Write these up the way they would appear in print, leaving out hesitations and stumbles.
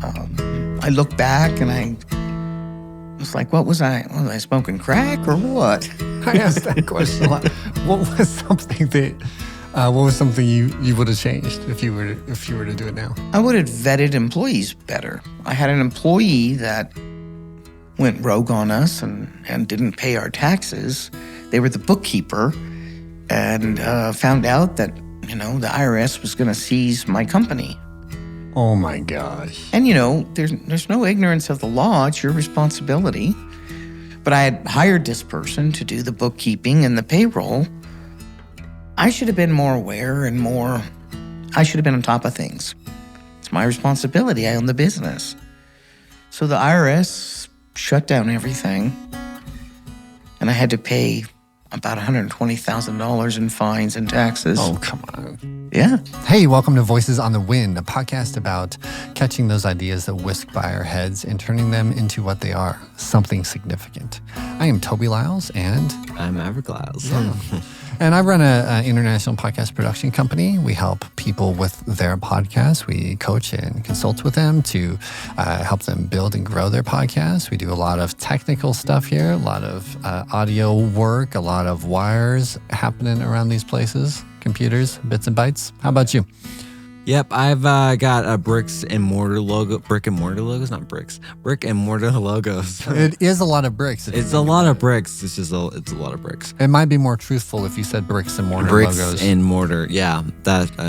I look back and I was like, what was I smoking crack or what? I asked that question a lot. What was something you would have changed if you were to do it now? I would have vetted employees better. I had an employee that went rogue on us and didn't pay our taxes. They were the bookkeeper and found out that, the IRS was going to seize my company. Oh my gosh. And, there's no ignorance of the law. It's your responsibility. But I had hired this person to do the bookkeeping and the payroll. I should have been more aware and I should have been on top of things. It's my responsibility. I own the business. So the IRS shut down everything. And I had to pay about $120,000 in fines and taxes. Oh, come on. Yeah. Hey, welcome to Voices on the Wind, a podcast about catching those ideas that whisk by our heads and turning them into what they are, something significant. I am Toby Lyles, and I'm Maverick Lyles. And I run an international podcast production company. We help people with their podcasts. We coach and consult with them to help them build and grow their podcasts. We do a lot of technical stuff here, a lot of audio work, a lot of wires happening around these places, computers, bits and bytes. How about you? Yep, I've got a brick and mortar logos, not bricks. Brick and mortar logos. It is a lot of bricks. It's a lot of bricks. It's a lot of bricks. It might be more truthful if you said bricks and mortar bricks logos. Bricks and mortar, yeah,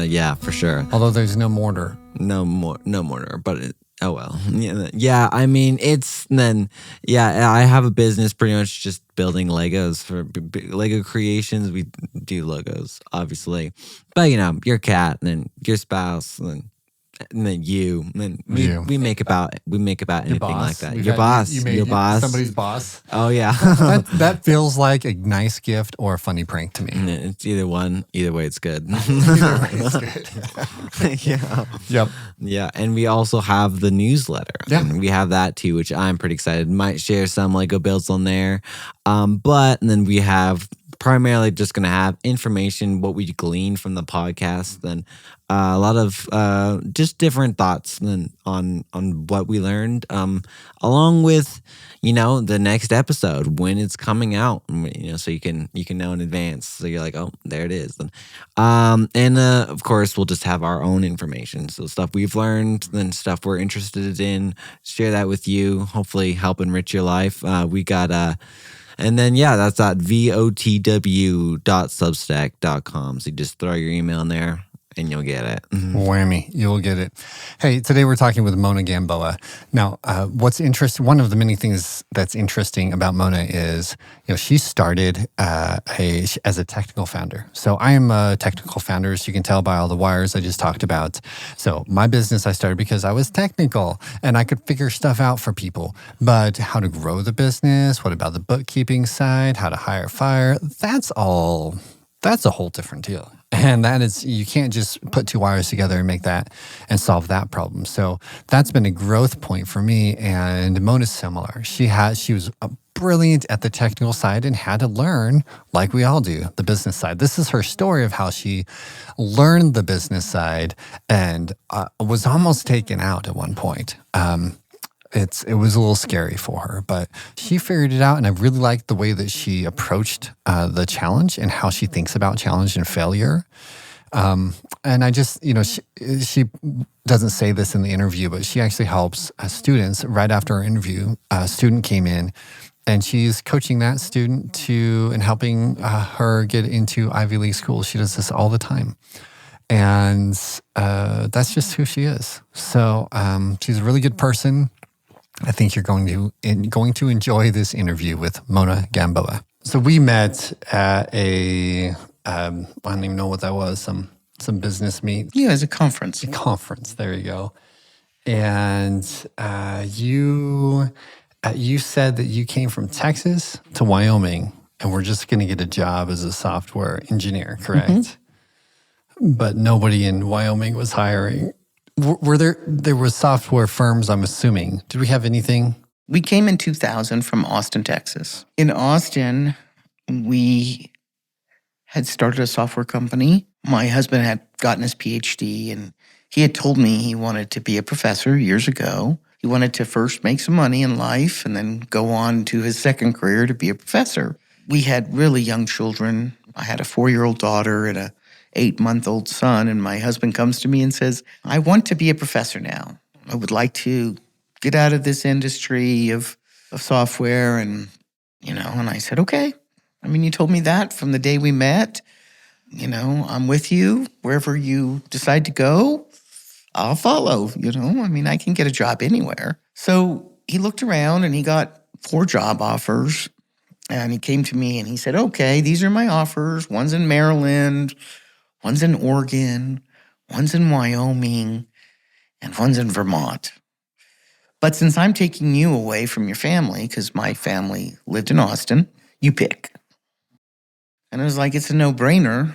yeah, for sure. Although there's no mortar. No mortar, but oh well. Yeah, I mean, I have a business pretty much just building Legos for Lego creations. We do logos, obviously. But, your cat and then your spouse and then you. And then we make about anything like that. Your boss. Your boss. Somebody's boss. Oh, yeah. that feels like a nice gift or a funny prank to me. It's either one. Either way, it's good. Either way, it's good. Yeah. Yep. Yeah, and we also have the newsletter. Yeah. And we have that too, which I'm pretty excited. Might share some Lego builds on there. And then we have primarily just going to have information, what we glean from the podcast, and a lot of just different thoughts on what we learned, along with, the next episode when it's coming out, so you can know in advance. So you're like, oh, there it is. And of course, we'll just have our own information. So stuff we've learned, then stuff we're interested in, share that with you, hopefully help enrich your life. We got and then, that's at VOTW.substack.com. So you just throw your email in there and you'll get it. Whammy. You'll get it. Hey, today we're talking with Mona Gamboa. Now, what's interesting, one of the many things that's interesting about Mona is, she started as a technical founder. So I am a technical founder, as you can tell by all the wires I just talked about. So my business I started because I was technical and I could figure stuff out for people. But how to grow the business, what about the bookkeeping side, how to hire, fire, that's a whole different deal. And that is, you can't just put two wires together and make that and solve that problem. So that's been a growth point for me. And Mona's similar. She was brilliant at the technical side and had to learn, like we all do, the business side. This is her story of how she learned the business side and was almost taken out at one point. It was a little scary for her, but she figured it out, and I really liked the way that she approached the challenge and how she thinks about challenge and failure. And I just, she doesn't say this in the interview, but she actually helps students. Right after our interview, a student came in, and she's coaching that student and helping her get into Ivy League schools. She does this all the time. And that's just who she is. So she's a really good person. I think you're going to enjoy this interview with Mona Gamboa. So we met at I don't even know what that was, some business meet. Yeah, it's a conference. A conference, there you go. And you said that you came from Texas to Wyoming and were just going to get a job as a software engineer, correct? Mm-hmm. But nobody in Wyoming was hiring. Were there were software firms, I'm assuming. Did we have anything? We came in 2000 from Austin, Texas. In Austin, we had started a software company. My husband had gotten his PhD, and He had told me he wanted to be a professor years ago. He wanted to first make some money in life and then go on to his second career to be a professor. We had really young children. I had a 4-year-old daughter and a 8-month-old son, and my husband comes to me and says, I want to be a professor now. I would like to get out of this industry of software and I said, okay. I mean, you told me that from the day we met. I'm with you wherever you decide to go. I'll follow, I mean, I can get a job anywhere. So he looked around and he got 4 job offers. And he came to me and he said, okay, these are my offers. One's in Maryland, one's in Oregon, one's in Wyoming, and one's in Vermont. But since I'm taking you away from your family, because my family lived in Austin, you pick. And I was like, it's a no-brainer.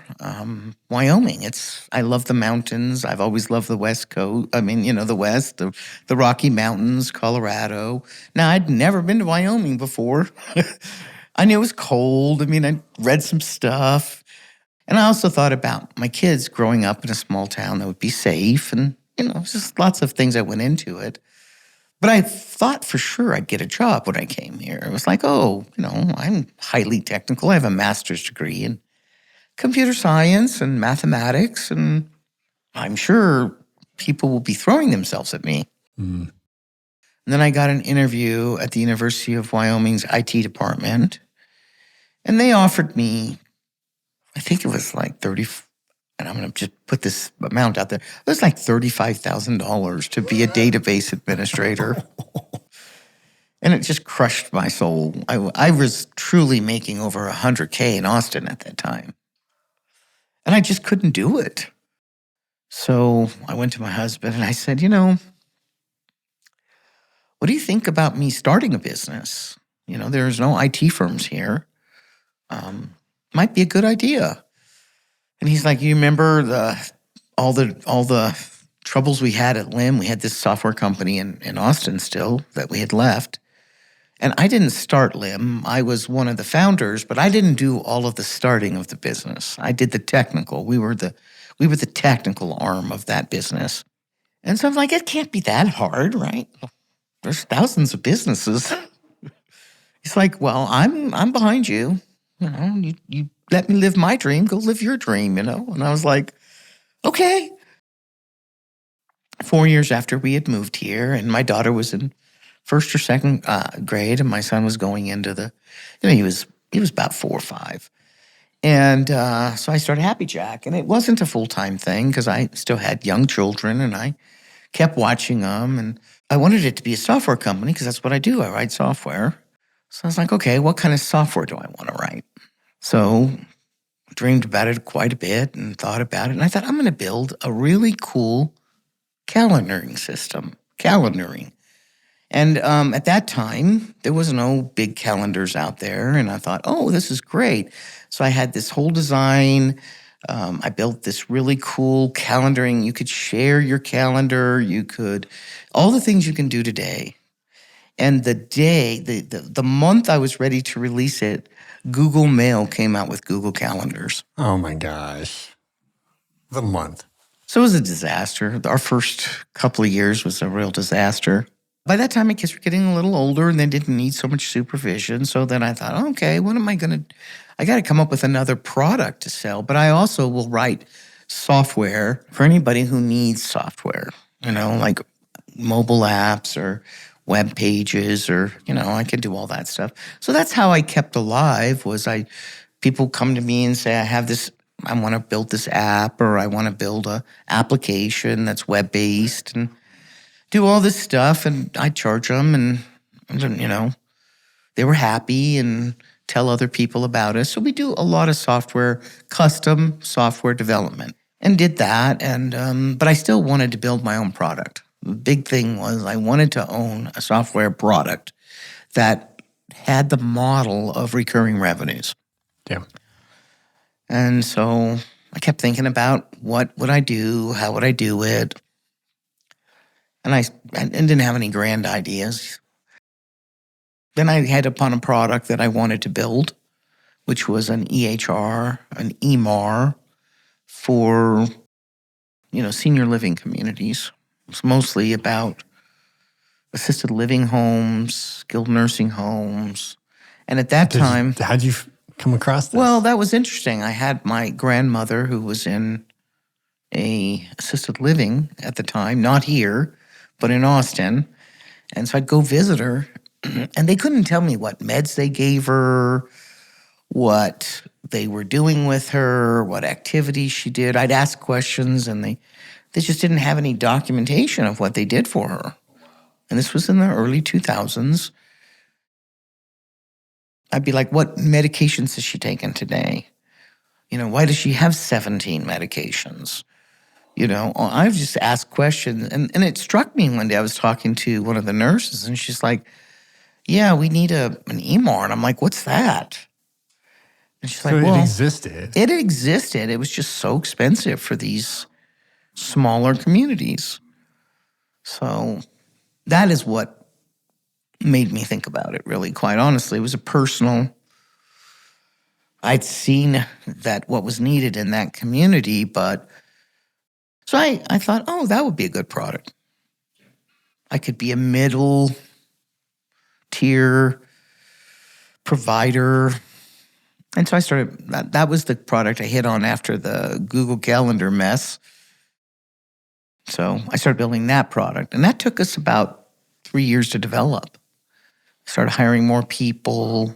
Wyoming. I love the mountains. I've always loved the West Coast. I mean, the West, the Rocky Mountains, Colorado. Now, I'd never been to Wyoming before. I knew it was cold. I mean, I read some stuff. And I also thought about my kids growing up in a small town that would be safe. And, just lots of things that went into it. But I thought for sure I'd get a job when I came here. It was like, I'm highly technical. I have a master's degree in computer science and mathematics, and I'm sure people will be throwing themselves at me. And then I got an interview at the University of Wyoming's IT department, and they offered me, I think it was like and I'm going to just put this amount out there. It was like $35,000 to be a database administrator. And it just crushed my soul. I was truly making over $100K in Austin at that time. And I just couldn't do it. So I went to my husband and I said, what do you think about me starting a business? There's no IT firms here. Might be a good idea. And he's like, you remember all the troubles we had at LIM? We had this software company in Austin still that we had left. And I didn't start LIM. I was one of the founders, but I didn't do all of the starting of the business. I did the technical. We were the technical arm of that business. And so I'm like, it can't be that hard, right? There's thousands of businesses. He's like, well, I'm behind you. You let me live my dream, go live your dream, And I was like, okay. 4 years after we had moved here, and my daughter was in first or second grade, and my son was going into he was about 4 or 5. And so I started Happy Jack, and it wasn't a full-time thing because I still had young children, and I kept watching them, and I wanted it to be a software company because that's what I do. I write software. So I was like, okay, what kind of software do I want to write? So I dreamed about it quite a bit and thought about it. And I thought, I'm going to build a really cool calendaring system. And at that time, there was no big calendars out there. And I thought, oh, this is great. So I had this whole design. I built this really cool calendaring. You could share your calendar. All the things you can do today. And the month I was ready to release it, Google Mail came out with Google Calendars. Oh my gosh. The month. So it was a disaster. Our first couple of years was a real disaster. By that time, my kids were getting a little older and they didn't need so much supervision. So then I thought, okay, what am I going to, I got to come up with another product to sell. But I also will write software for anybody who needs software, like mobile apps or web pages or, I can do all that stuff. So that's how I kept alive people come to me and say, I want to build this app or I want to build a application that's web-based and do all this stuff. And I charge them and, they were happy and tell other people about us. So we do a lot of custom software development and did that. And but I still wanted to build my own product. The big thing was I wanted to own a software product that had the model of recurring revenues. Yeah. And so I kept thinking about what would I do? How would I do it? And I didn't have any grand ideas. Then I hit upon a product that I wanted to build, which was an EHR, an EMR for senior living communities. It's mostly about assisted living homes, skilled nursing homes. And at that time, how'd you come across this? well, that was interesting. I had my grandmother who was in a assisted living at the time, not here, but in Austin. And so I'd go visit her, and they couldn't tell me what meds they gave her, what they were doing with her, what activities she did. I'd ask questions, and they just didn't have any documentation of what they did for her. And this was in the early 2000s. I'd be like, what medications has she taken today? Why does she have 17 medications? I've just asked questions. And it struck me one day, I was talking to one of the nurses, and she's like, yeah, we need an EMR. And I'm like, what's that? And she's like, so well, it existed. It existed. It was just so expensive for these smaller communities. So that is what made me think about it, really, quite honestly. It was a personal, I'd seen that what was needed in that community, but so I thought, oh, that would be a good product. I could be a middle tier provider. And so I started, that was the product I hit on after the Google Calendar mess. So I started building that product. And that took us about 3 years to develop. Started hiring more people.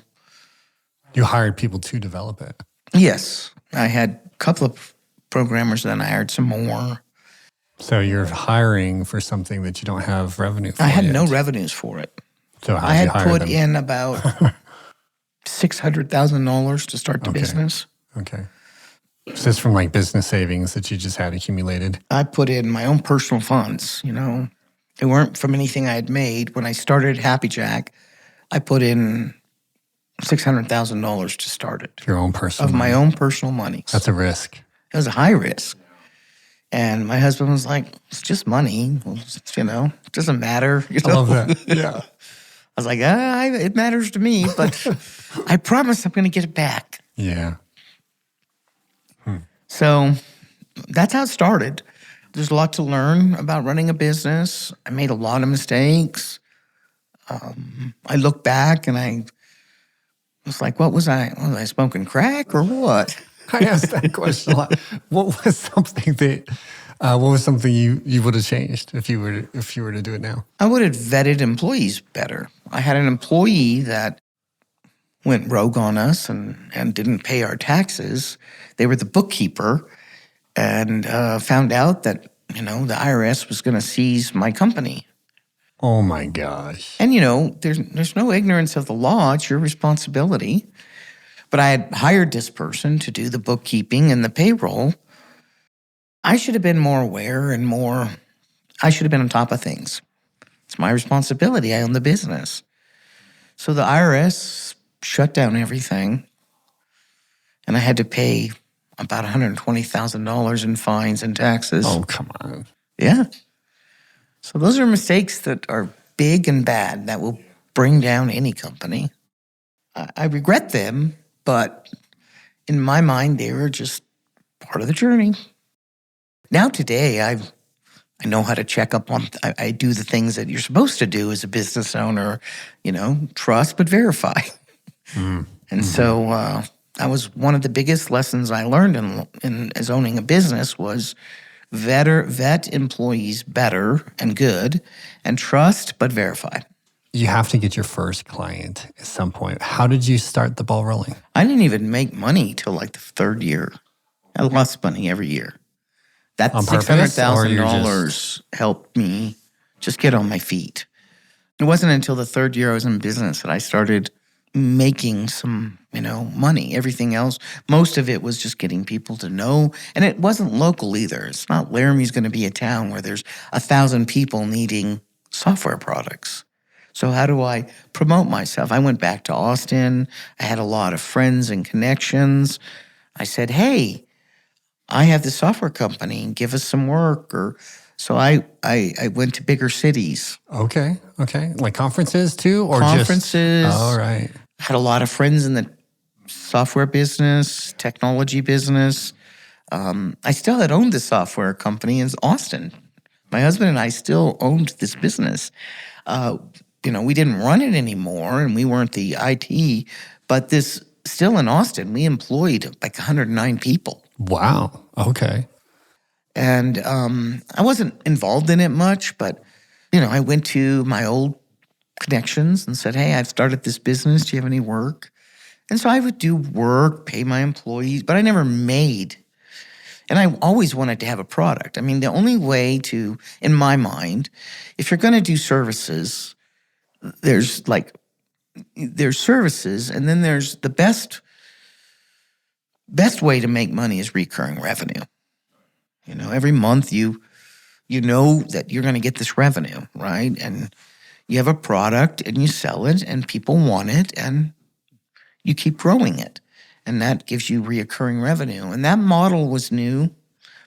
You hired people to develop it? Yes. I had a couple of programmers, then I hired some more. So you're hiring for something that you don't have revenue for I had yet. no revenues for it. So how I did you had hire put them? in about $600,000 to start the business. Okay. Is this from like business savings that you just had accumulated? I put in my own personal funds, They weren't from anything I had made. When I started Happy Jack, I put in $600,000 to start it. Your own personal Of my own personal money. That's a risk. It was a high risk. And my husband was like, it's just money. Well, it doesn't matter. I love that. Yeah. I was like, it matters to me, but I promise I'm going to get it back. Yeah. So that's how it started. There's a lot to learn about running a business. I made a lot of mistakes. I look back and I was like, what was I smoking crack or what? I asked that question a lot. What was something you would have changed if you were to do it now? I would have vetted employees better. I had an employee that went rogue on us and didn't pay our taxes. They were the bookkeeper and found out that, the IRS was going to seize my company. Oh my gosh. And, there's no ignorance of the law. It's your responsibility. But I had hired this person to do the bookkeeping and the payroll. I should have been more aware and I should have been on top of things. It's my responsibility. I own the business. So the IRS shut down everything, and I had to pay about $120,000 in fines and taxes. Oh, come on. Yeah. So those are mistakes that are big and bad that will bring down any company. I regret them, but in my mind, they were just part of the journey. Now today, I know how to check up on, I do the things that you're supposed to do as a business owner, trust but verify. And so that was one of the biggest lessons I learned in as owning a business was vet employees better and good, and trust but verify. You have to get your first client at some point. How did you start the ball rolling? I didn't even make money till like the third year. I lost money every year. That $600,000 helped me just get on my feet. It wasn't until the third year I was in business that I started making some, money. Everything else, most of it was just getting people to know. And it wasn't local either. It's not Laramie's going to be a town where there's 1,000 people needing software products. So how do I promote myself? I went back to Austin. I had a lot of friends and connections. I said, hey, I have this software company. Give us some work. So I went to bigger cities. Okay. Like conferences too? Or conferences. All right. Had a lot of friends in the software business, technology business. I still had owned the software company in Austin. My husband and I still owned this business. We didn't run it anymore, and we weren't the IT, but this still in Austin, we employed like 109 people. Wow. Okay. And I wasn't involved in it much, but, I went to my old connections and said, hey, I've started this business. Do you have any work? And so I would do work, pay my employees, but I never made. And I always wanted to have a product. I mean, the only way to, in my mind, if you're going to do services, there's services, and then there's the best way to make money is recurring revenue. Every month you know that you're going to get this revenue, right? And you have a product and you sell it and people want it and you keep growing it. And that gives you reoccurring revenue. And that model was new,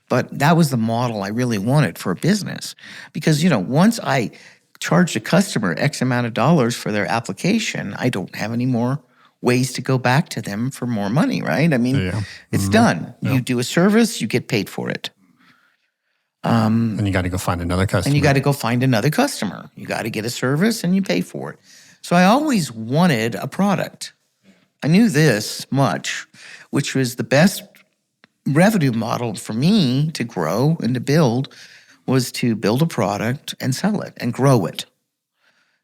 but that was the model I really wanted for a business. Because, once I charged a customer X amount of dollars for their application, I don't have any more ways to go back to them for more money, right? I mean, it's done. Yeah. You do a service, you get paid for it. And you got to go find another customer. And you got to go find another customer. You got to get a service and you pay for it. So I always wanted a product. I knew this much, which was the best revenue model for me to grow and to build was to build a product and sell it and grow it.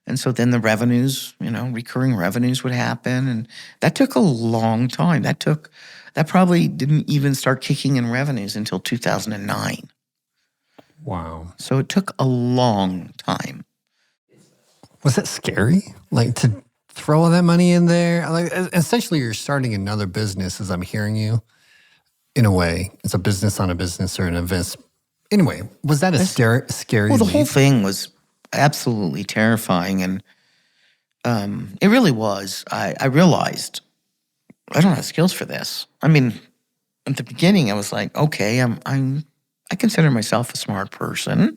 And so then the revenues, recurring revenues would happen. And that took a long time. That probably didn't even start kicking in revenues until 2009. Wow. So it took a long time. Was that scary? Like to throw all that money in there? Like essentially you're starting another business as I'm hearing you. In a way, it's a business on a business or an invest. Anyway, was that a scary Well, the leap? whole thing was absolutely terrifying. And it really was. I realized I don't have skills for this. I mean, at the beginning I was like, okay, I consider myself a smart person.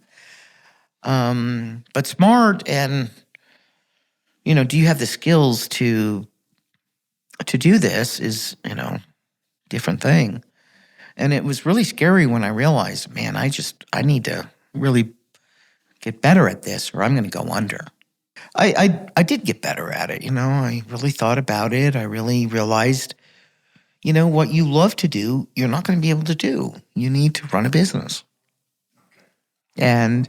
But smart and, do you have the skills to do this is, different thing. And it was really scary when I realized, man, I need to really get better at this or I'm going to go under. I did get better at it. I really thought about it. I really realized, what you love to do, you're not going to be able to do. You need to run a business. And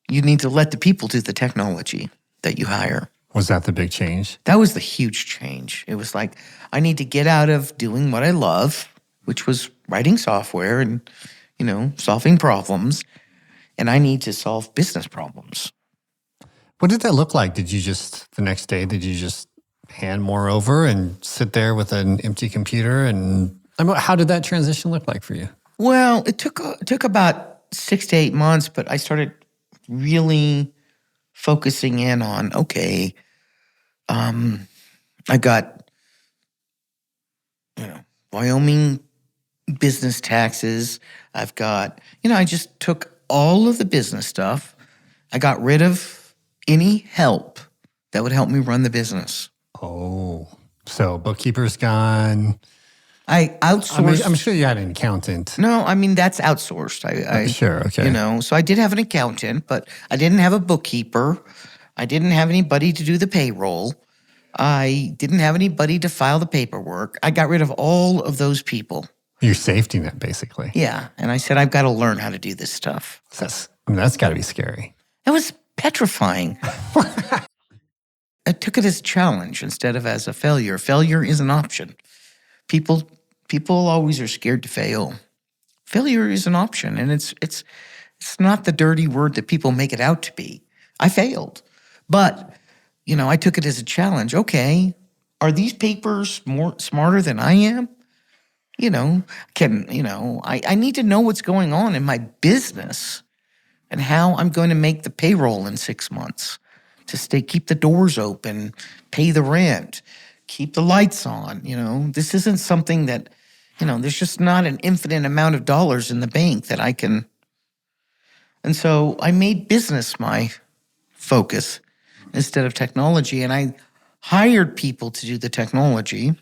you need to let the people do the technology that you hire. Was that the big change? That was the huge change. It was like, I need to get out of doing what I love, which was writing software and, solving problems. And I need to solve business problems. What did that look like? The next day, did you just hand more over and sit there with an empty computer? And how did that transition look like for you? Well, it took about 6 to 8 months, but I started really focusing in on, okay, I got, Wyoming business taxes. I've got, I just took all of the business stuff. I got rid of any help that would help me run the business. Oh, so bookkeeper's gone. I outsourced. I'm sure you had an accountant. No, that's outsourced. Sure, okay. So I did have an accountant, but I didn't have a bookkeeper. I didn't have anybody to do the payroll. I didn't have anybody to file the paperwork. I got rid of all of those people. Your safety net, basically. Yeah, and I said, I've got to learn how to do this stuff. That's got to be scary. It was petrifying. I took it as a challenge instead of as a failure. Failure is an option. People always are scared to fail. Failure is an option, and it's not the dirty word that people make it out to be. I failed, but I took it as a challenge. Okay, are these papers more smarter than I am? I need to know what's going on in my business and how I'm going to make the payroll in 6 months to keep the doors open, pay the rent, keep the lights on. This isn't something that, there's just not an infinite amount of dollars in the bank that I can. And so I made business my focus instead of technology. And I hired people to do the technology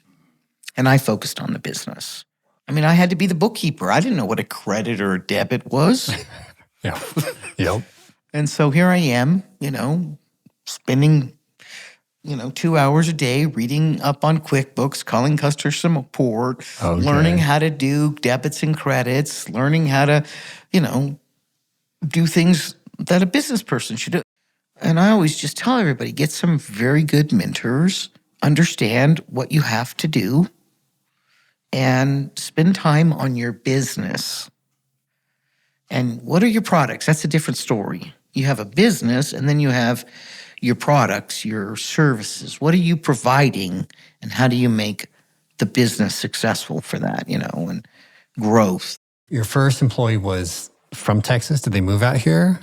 and I focused on the business. I mean, I had to be the bookkeeper. I didn't know what a credit or a debit was. Yeah. Yep. And so here I am, spending, 2 hours a day reading up on QuickBooks, calling customer support, Okay. learning how to do debits and credits, learning how to, do things that a business person should do. And I always just tell everybody, get some very good mentors, understand what you have to do, and spend time on your business. And what are your products? That's a different story. You have a business, and then you have your products, your services. What are you providing, and how do you make the business successful for that, and growth? Your first employee was from Texas. Did they move out here?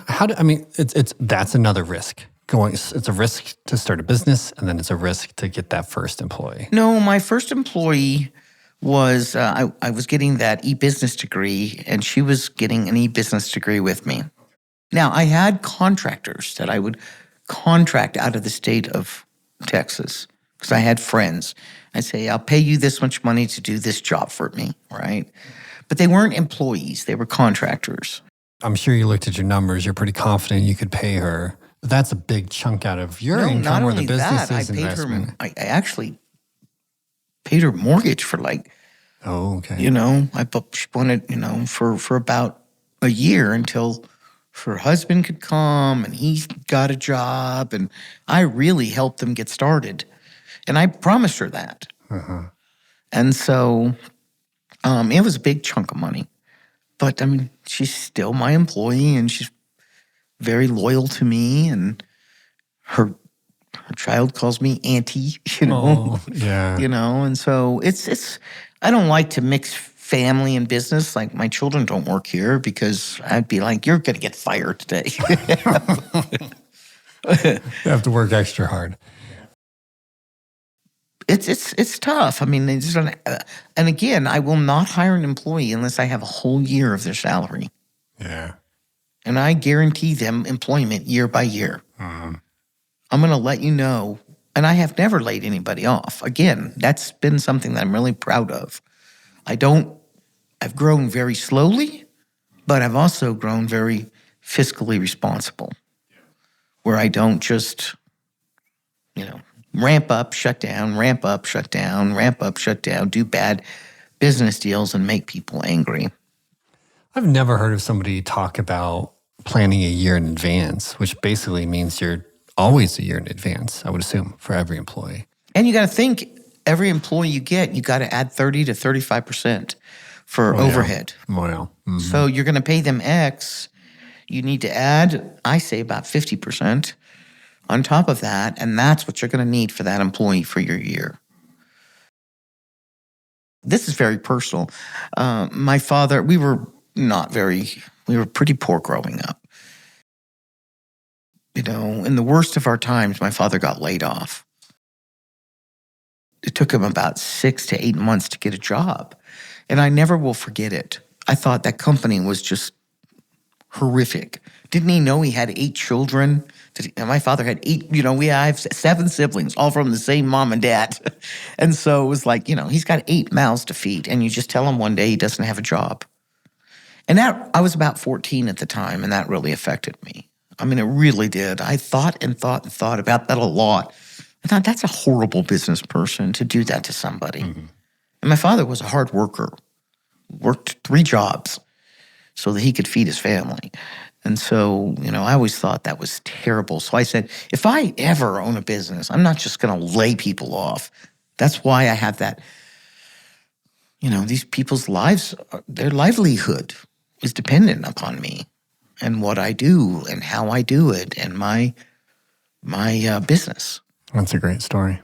That's another risk. It's a risk to start a business, and then it's a risk to get that first employee. No, my first employee was, I was getting that e-business degree, and she was getting an e-business degree with me. Now, I had contractors that I would contract out of the state of Texas because I had friends. I'd say, I'll pay you this much money to do this job for me, right? But they weren't employees. They were contractors. I'm sure you looked at your numbers. You're pretty confident you could pay her. But that's a big chunk out of your income not or only the business's that, I paid investment. her. I actually paid her mortgage for Oh, okay. she wanted, for about a year until her husband could come and he got a job, and I really helped them get started. And I promised her that. Uh-huh. And so it was a big chunk of money. But, she's still my employee, and she's very loyal to me, and her child calls me auntie, Oh, yeah. and so it's I don't like to mix family and business. Like, my children don't work here because I'd be like, you're going to get fired today. You have to work extra hard. It's tough. And again, I will not hire an employee unless I have a whole year of their salary. Yeah. And I guarantee them employment year by year. Mm-hmm. I'm going to let you know. And I have never laid anybody off. Again, that's been something that I'm really proud of. I've grown very slowly, but I've also grown very fiscally responsible, where I don't just, ramp up, shut down, ramp up, shut down, ramp up, shut down, do bad business deals and make people angry. I've never heard of somebody talk about planning a year in advance, which basically means you're always a year in advance, I would assume, for every employee. And you got to think, every employee you get, you got to add 30 to 35% for overhead. Wow. Mm-hmm. So you're going to pay them X. You need to add, I say, about 50% on top of that, and that's what you're going to need for that employee for your year. This is very personal. My father, we were pretty poor growing up. In the worst of our times, my father got laid off. It took him about 6 to 8 months to get a job. And I never will forget it. I thought that company was just horrific. Didn't he know he had 8 children? My father had 8, I have 7 siblings, all from the same mom and dad. And so it was like, he's got 8 mouths to feed. And you just tell him one day he doesn't have a job. And I was about 14 at the time, and that really affected me. It really did. I thought and thought and thought about that a lot. I thought, that's a horrible business person to do that to somebody. Mm-hmm. And my father was a hard worker, worked 3 jobs so that he could feed his family. And so, I always thought that was terrible. So I said, if I ever own a business, I'm not just going to lay people off. That's why I have that, these people's lives, their livelihood is dependent upon me and what I do and how I do it and my business. That's a great story.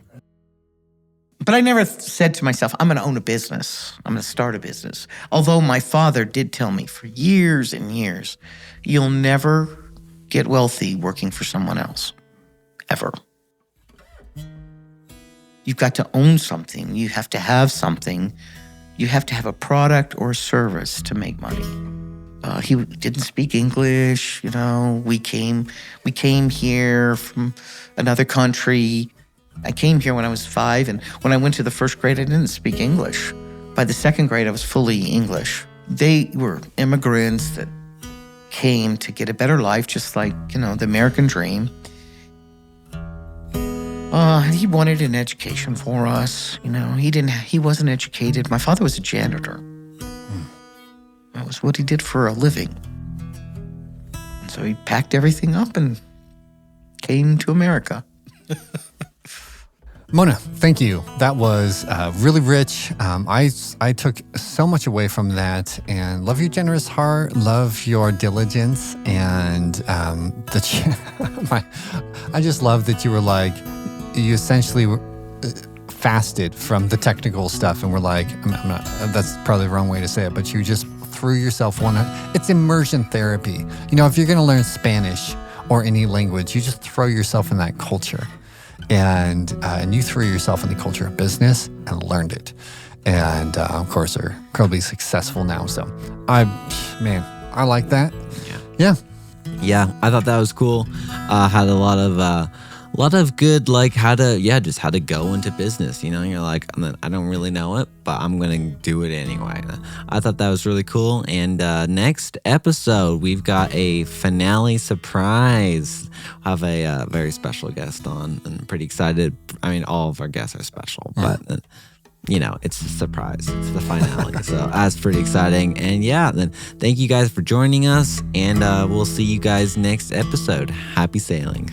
But I never said to myself, I'm going to own a business. I'm going to start a business. Although my father did tell me for years and years, you'll never get wealthy working for someone else, ever. You've got to own something. You have to have something. You have to have a product or a service to make money. He didn't speak English, We came here from another country. I came here when I was 5, and when I went to the first grade, I didn't speak English. By the second grade, I was fully English. They were immigrants that came to get a better life, just like, the American dream. He wanted an education for us. He wasn't educated. My father was a janitor. That was what he did for a living. And so he packed everything up and came to America. Mona, thank you. That was really rich. I took so much away from that, and love your generous heart, love your diligence, and I just love that you were like, you essentially fasted from the technical stuff, and were like, I'm not, that's probably the wrong way to say it, but you just threw yourself it's immersion therapy. If you're going to learn Spanish or any language, you just throw yourself in that culture. And you threw yourself in the culture of business and learned it. And of course, are incredibly successful now. So I like that. Yeah, I thought that was cool. Had a lot of good, like how to go into business. You're like, I don't really know it, but I'm going to do it anyway. I thought that was really cool. And next episode, we've got a finale surprise. I have a very special guest on, and I'm pretty excited. I mean, all of our guests are special, but it's a surprise. It's the finale. So that's pretty exciting. And then thank you guys for joining us, and we'll see you guys next episode. Happy sailing.